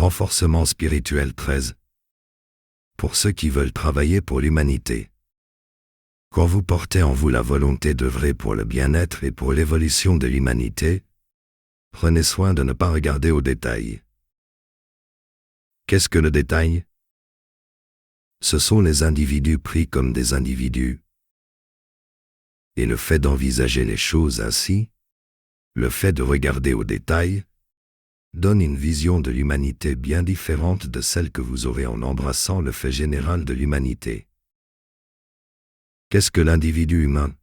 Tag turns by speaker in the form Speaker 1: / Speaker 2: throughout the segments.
Speaker 1: renforcement spirituel 13. Pour ceux qui veulent travailler pour l'humanité. Quand vous portez en vous la volonté d'œuvrer pour le bien-être et pour l'évolution de l'humanité, prenez soin de ne pas regarder aux détails. Qu'est-ce que le détail? Ce sont les individus pris comme des individus. Et le fait d'envisager les choses ainsi, le fait de regarder aux détails, donne une vision de l'humanité bien différente de celle que vous aurez en embrassant le fait général de l'humanité. Qu'est-ce que l'individu humain?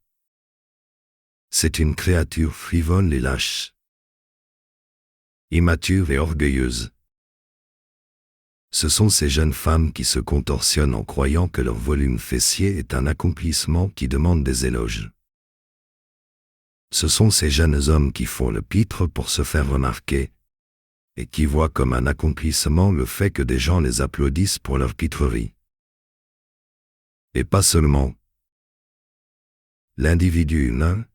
Speaker 1: C'est une créature frivole et lâche, immature et orgueilleuse. Ce sont ces jeunes femmes qui se contorsionnent en croyant que leur volume fessier est un accomplissement qui demande des éloges. Ce sont ces jeunes hommes qui font le pitre pour se faire remarquer, et qui voient comme un accomplissement le fait que des gens les applaudissent pour leur pitrerie. Et pas seulement. L'individu humain,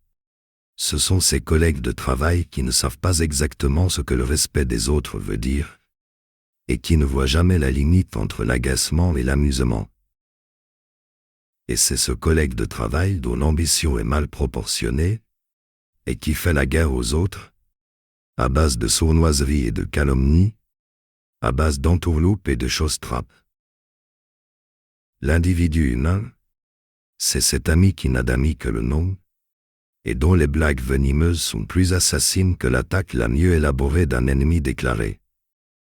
Speaker 1: ce sont ses collègues de travail qui ne savent pas exactement ce que le respect des autres veut dire, et qui ne voient jamais la limite entre l'agacement et l'amusement. Et c'est ce collègue de travail dont l'ambition est mal proportionnée, et qui fait la guerre aux autres, à base de sournoiserie et de calomnie, à base d'entourloupe et de chausse-trappe. L'individu humain, c'est cet ami qui n'a d'amis que le nom, et dont les blagues venimeuses sont plus assassines que l'attaque la mieux élaborée d'un ennemi déclaré,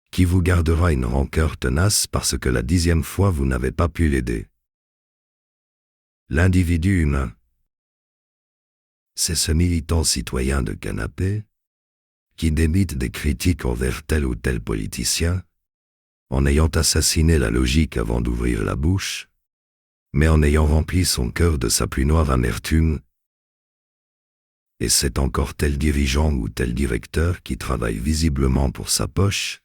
Speaker 1: qui vous gardera une rancœur tenace parce que la 10e fois vous n'avez pas pu l'aider. L'individu humain, c'est ce militant citoyen de canapé, qui débite des critiques envers tel ou tel politicien, en ayant assassiné la logique avant d'ouvrir la bouche, mais en ayant rempli son cœur de sa plus noire amertume. Et c'est encore tel dirigeant ou tel directeur qui travaille visiblement pour sa poche,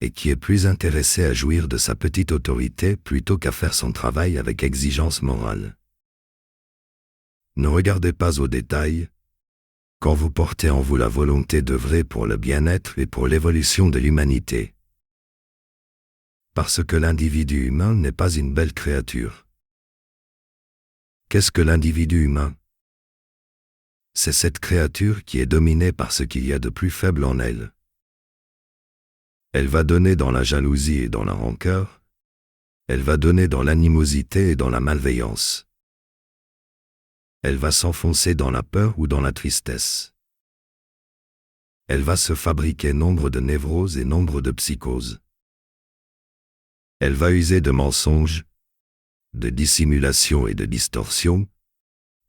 Speaker 1: et qui est plus intéressé à jouir de sa petite autorité plutôt qu'à faire son travail avec exigence morale. Ne regardez pas aux détails, quand vous portez en vous la volonté d'œuvrer pour le bien-être et pour l'évolution de l'humanité. Parce que l'individu humain n'est pas une belle créature. Qu'est-ce que l'individu humain? C'est cette créature qui est dominée par ce qu'il y a de plus faible en elle. Elle va donner dans la jalousie et dans la rancœur, elle va donner dans l'animosité et dans la malveillance. Elle va s'enfoncer dans la peur ou dans la tristesse. Elle va se fabriquer nombre de névroses et nombre de psychoses. Elle va user de mensonges, de dissimulation et de distorsion,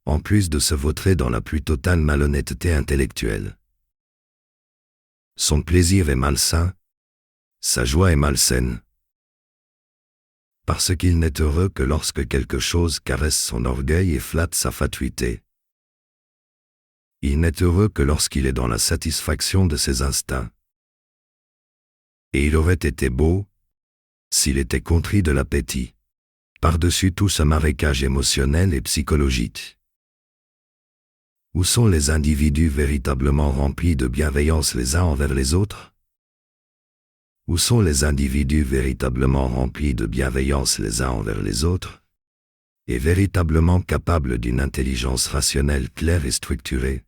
Speaker 1: en plus de se vautrer dans la plus totale malhonnêteté intellectuelle. Son plaisir est malsain, sa joie est malsaine. Parce qu'il n'est heureux que lorsque quelque chose caresse son orgueil et flatte sa fatuité. Il n'est heureux que lorsqu'il est dans la satisfaction de ses instincts. Et il aurait été beau, s'il était contrit de l'appétit, par-dessus tout ce marécage émotionnel et psychologique. Où sont les individus véritablement remplis de bienveillance les uns envers les autres? Où sont les individus véritablement remplis de bienveillance les uns envers les autres, et véritablement capables d'une intelligence rationnelle claire et structurée?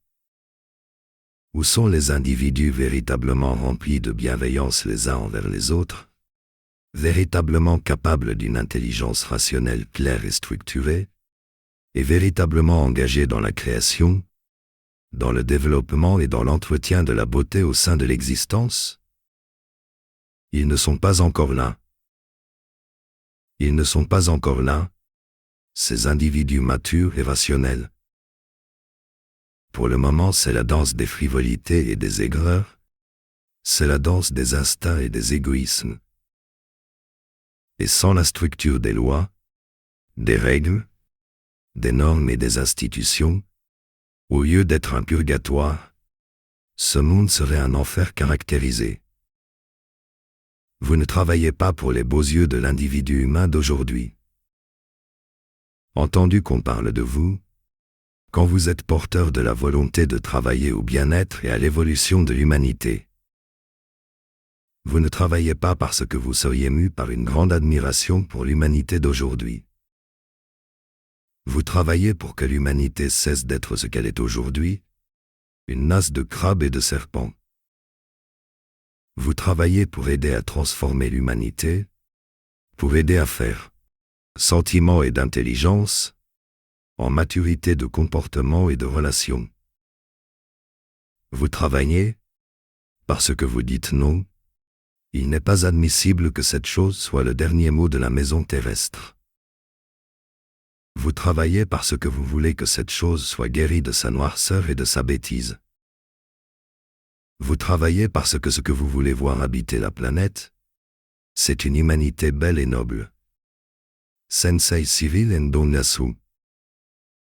Speaker 1: Où sont les individus véritablement remplis de bienveillance les uns envers les autres, véritablement capables d'une intelligence rationnelle claire et structurée, et véritablement engagés dans la création, dans le développement et dans l'entretien de la beauté au sein de l'existence? Ils ne sont pas encore là. Ils ne sont pas encore là, ces individus matures et rationnels. Pour le moment, c'est la danse des frivolités et des aigreurs, c'est la danse des instincts et des égoïsmes. Et sans la structure des lois, des règles, des normes et des institutions, au lieu d'être un purgatoire, ce monde serait un enfer caractérisé. Vous ne travaillez pas pour les beaux yeux de l'individu humain d'aujourd'hui. Entendu qu'on parle de vous, quand vous êtes porteur de la volonté de travailler au bien-être et à l'évolution de l'humanité. Vous ne travaillez pas parce que vous seriez mu par une grande admiration pour l'humanité d'aujourd'hui. Vous travaillez pour que l'humanité cesse d'être ce qu'elle est aujourd'hui, une masse de crabes et de serpents. Vous travaillez pour aider à transformer l'humanité, pour aider à faire sentiment et d'intelligence, en maturité de comportement et de relation. Vous travaillez parce que vous dites non. Il n'est pas admissible que cette chose soit le dernier mot de la maison terrestre. Vous travaillez parce que vous voulez que cette chose soit guérie de sa noirceur et de sa bêtise. Vous travaillez parce que ce que vous voulez voir habiter la planète, c'est une humanité belle et noble. Sensei Civil Ndonyasu.